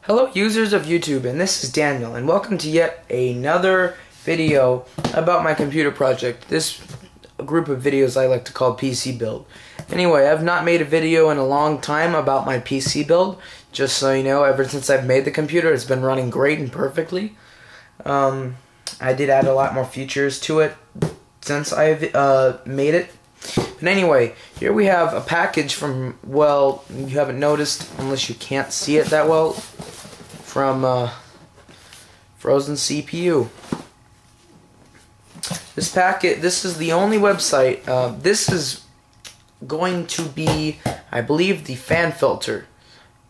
Hello users of YouTube, and this is Daniel, and welcome to yet another video about my computer project. This group of videos I like to call PC build. Anyway, I've not made a video in a long time about my PC build. Just so you know, ever since I've made the computer, it's been running great and perfectly. I did add a lot more features to it since I've made it. But anyway, here we have a package from, well, you haven't noticed unless you can't see it that well, from Frozen CPU. This is the only website. This is going to be, I believe, the fan filter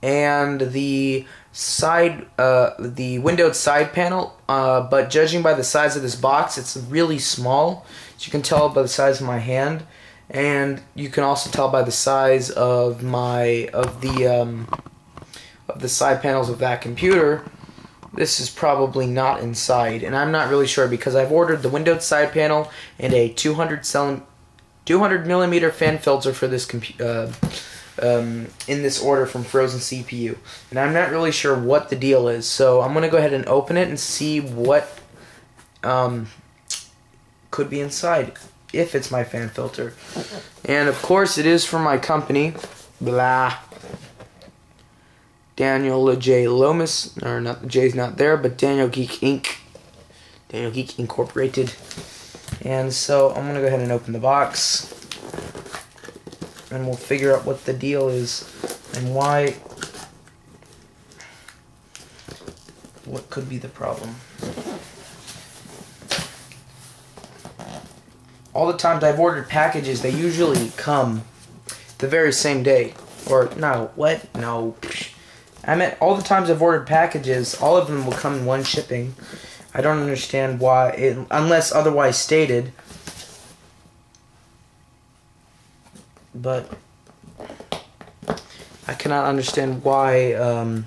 and the the windowed side panel. But judging by the size of this box, it's really small. As you can tell by the size of my hand, and you can also tell by the size of the side panels of that computer. This is probably not inside, and I'm not really sure because I've ordered the windowed side panel and a 200mm fan filter for this in this order from Frozen CPU, and I'm not really sure what the deal is. So I'm gonna go ahead and open it and see what could be inside, if it's my fan filter. And of course it is from my company, blah, Daniel J. Lomas, or not, the J's not there, but Daniel Geek Inc. Daniel Geek Incorporated. And so I'm gonna go ahead and open the box, and we'll figure out what the deal is and what could be the problem. All the times I've ordered packages, they usually come the very same day. Or, no, what? No. I meant all the times I've ordered packages, all of them will come in one shipping. I don't understand why, unless otherwise stated. But I cannot understand why, it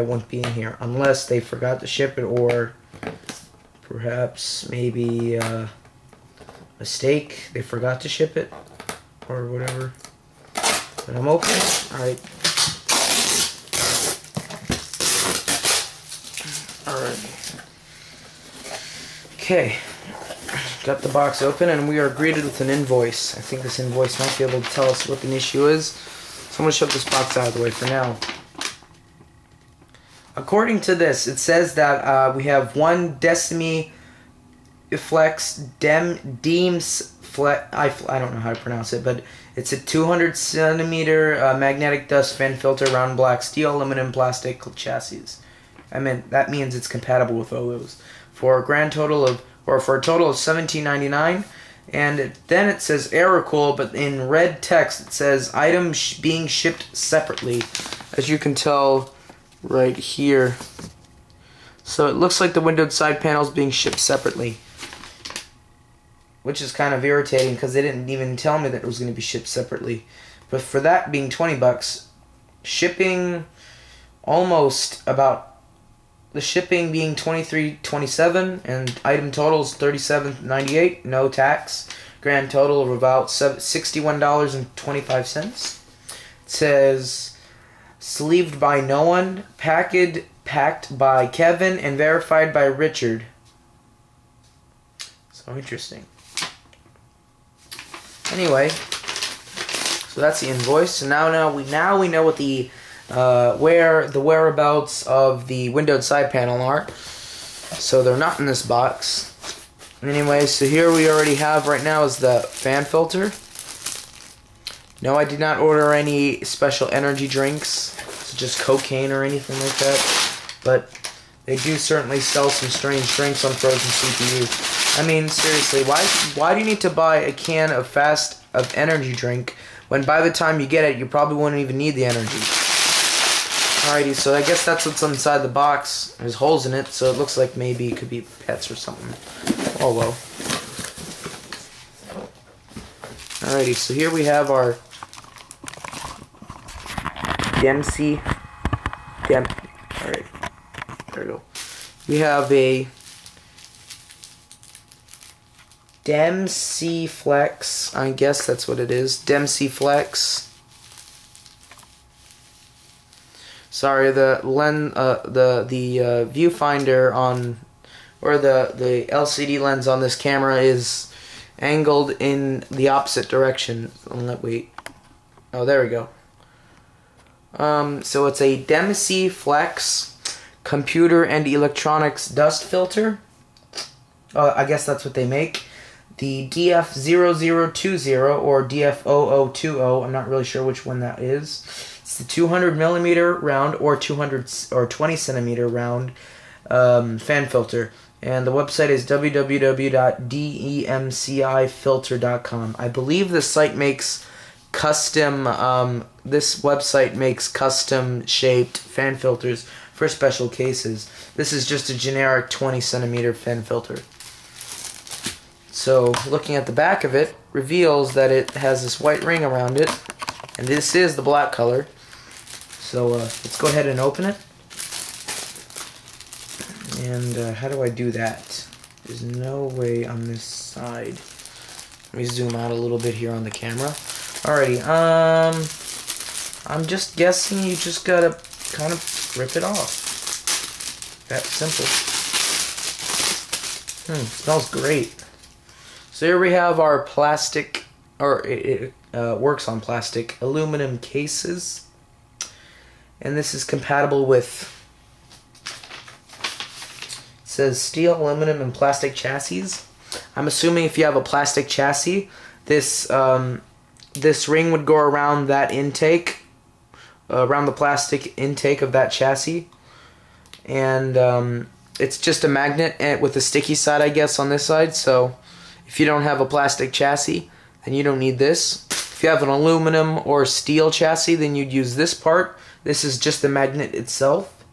won't be in here. Unless they forgot to ship it, or perhaps maybe a mistake, they forgot to ship it, or whatever. But I'm opening it. Alright. Alright. Okay. Got the box open, and we are greeted with an invoice. I think this invoice might be able to tell us what the issue is. So I'm going to shove this box out of the way for now. According to this, it says that we have one DEMCiflex I don't know how to pronounce it, but it's a 200mm magnetic dust fan filter, round black steel, aluminum, plastic chassis. That means it's compatible with all those. For a total of $17.99, and then it says error cool, but in red text it says item being shipped separately, as you can tell right here. So it looks like the windowed side panel is being shipped separately, which is kind of irritating because they didn't even tell me that it was going to be shipped separately. But for that being 20 bucks, shipping the shipping being $23.27, and item totals $37.98, no tax. Grand total of about $61.25. It says sleeved by no one, packed by Kevin, and verified by Richard. So interesting. Anyway, so that's the invoice. So now we know what the whereabouts of the windowed side panel are. So they're not in this box. Anyway, so here we already have right now is the fan filter. No, I did not order any special energy drinks, so just cocaine or anything like that. But they do certainly sell some strange drinks on Frozen CPU. I mean, seriously, why do you need to buy a can of energy drink when by the time you get it, you probably won't even need the energy? Alrighty, so I guess that's what's inside the box. There's holes in it, so it looks like maybe it could be pets or something. Oh well. Alrighty, so here we have our alright, there we go. We have a DEMCiflex, I guess that's what it is, DEMCiflex Sorry, the viewfinder on, or the LCD lens on this camera is angled in the opposite direction. Wait. Oh, there we go. So it's a DEMCiflex computer and electronics dust filter. I guess that's what they make. The DF0020 or DF0020. I'm not really sure which one that is. It's the 200mm round or 20cm round fan filter. And the website is www.DEMCifilter.com. I believe this site makes custom, this website makes custom shaped fan filters for special cases. This is just a generic 20cm fan filter. So looking at the back of it reveals that it has this white ring around it, and this is the black color. So let's go ahead and open it. And how do I do that? There's no way on this side. Let me zoom out a little bit here on the camera. Alrighty, I'm just guessing you just gotta kind of rip it off. That simple. Smells great. So here we have our plastic, or it works on plastic, aluminum cases. And this is compatible with, it says steel, aluminum, and plastic chassis. I'm assuming if you have a plastic chassis, this this ring would go around that intake, around the plastic intake of that chassis. And it's just a magnet with a sticky side, I guess, on this side. So if you don't have a plastic chassis, then you don't need this. If you have an aluminum or steel chassis, then you'd use this part. This is just the magnet itself.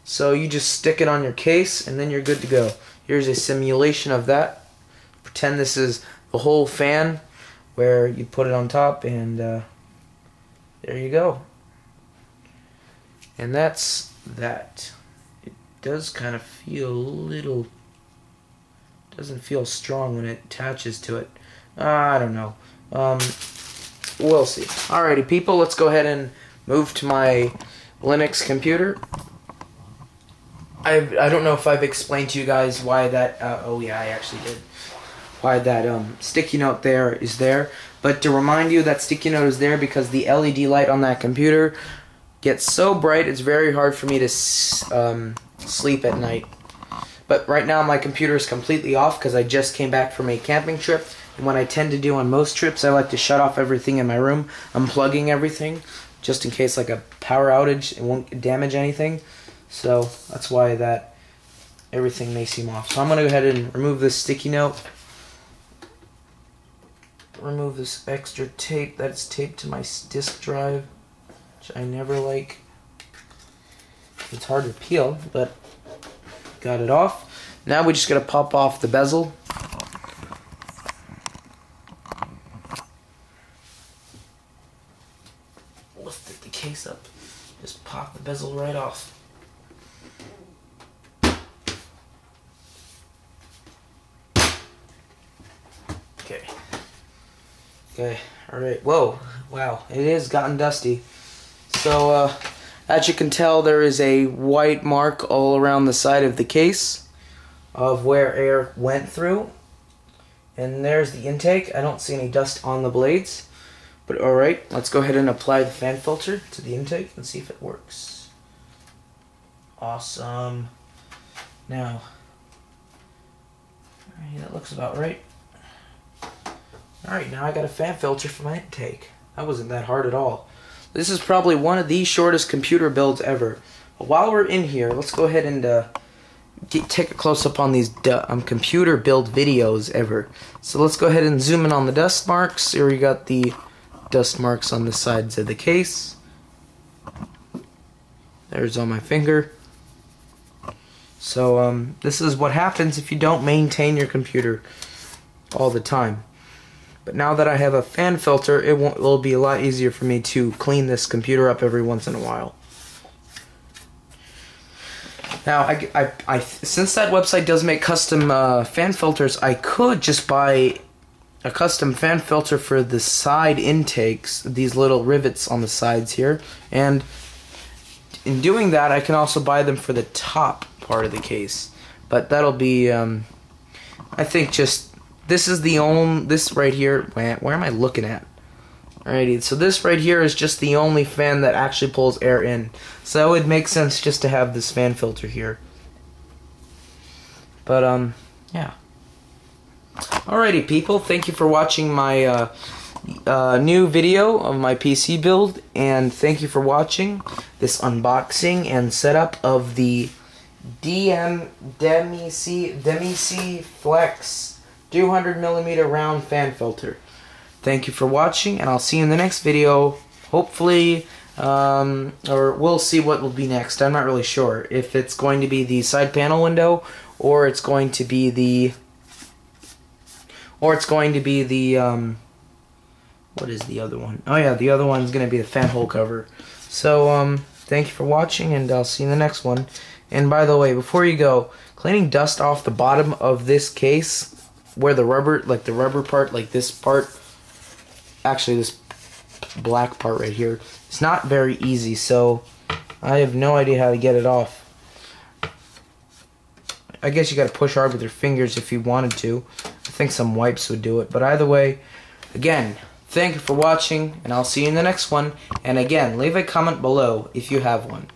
So you just stick it on your case and then you're good to go. Here's a simulation of that. Pretend this is the whole fan where you put it on top, and there you go. And that's that. It does kind of feel a little, doesn't feel strong when it attaches to it. I don't know. We'll see. Alrighty, people, let's go ahead and move to my Linux computer. I don't know if I've explained to you guys why that, oh yeah, I actually did, why that sticky note there is there. But to remind you, that sticky note is there because the LED light on that computer gets so bright it's very hard for me to sleep at night. But right now my computer is completely off because I just came back from a camping trip. And what I tend to do on most trips, I like to shut off everything in my room, unplugging everything, just in case like a power outage, it won't damage anything. So that's why that everything may seem off. So I'm going to go ahead and remove this sticky note. Remove this extra tape that's taped to my disk drive, which I never like. It's hard to peel, but got it off. Now we just got to pop off the bezel. Lift the case up. Just pop the bezel right off. Okay, alright, whoa, wow, it has gotten dusty. So, as you can tell, there is a white mark all around the side of the case of where air went through. And there's the intake. I don't see any dust on the blades. But alright, let's go ahead and apply the fan filter to the intake and see if it works. Awesome. Now, that looks about right. Alright, now I got a fan filter for my intake. That wasn't that hard at all. This is probably one of the shortest computer builds ever. But while we're in here, let's go ahead and take a close-up on these computer build videos ever. So let's go ahead and zoom in on the dust marks. Here we got the dust marks on the sides of the case. There's on my finger. So this is what happens if you don't maintain your computer all the time. But now that I have a fan filter, it'll be a lot easier for me to clean this computer up every once in a while. Now, since that website does make custom fan filters, I could just buy a custom fan filter for the side intakes, these little rivets on the sides here, and in doing that, I can also buy them for the top part of the case. But that'll be, I think just, this is the only, this right here, where am I looking at? Alrighty, so this right here is just the only fan that actually pulls air in. So it would make sense just to have this fan filter here. But, yeah. Alrighty, people, thank you for watching my new video of my PC build, and thank you for watching this unboxing and setup of the DEMCiflex 200mm round fan filter. Thank you for watching, and I'll see you in the next video. Hopefully, or we'll see what will be next. I'm not really sure if it's going to be the side panel window, or it's going to be the, what is the other one? Oh yeah, the other one's going to be the fan hole cover. So, thank you for watching, and I'll see you in the next one. And by the way, before you go, cleaning dust off the bottom of this case, where the rubber, like the rubber part, like this part, actually this black part right here, it's not very easy, so I have no idea how to get it off. I guess you gotta push hard with your fingers if you wanted to. I think some wipes would do it, but either way, again, thank you for watching, and I'll see you in the next one. And again, leave a comment below if you have one.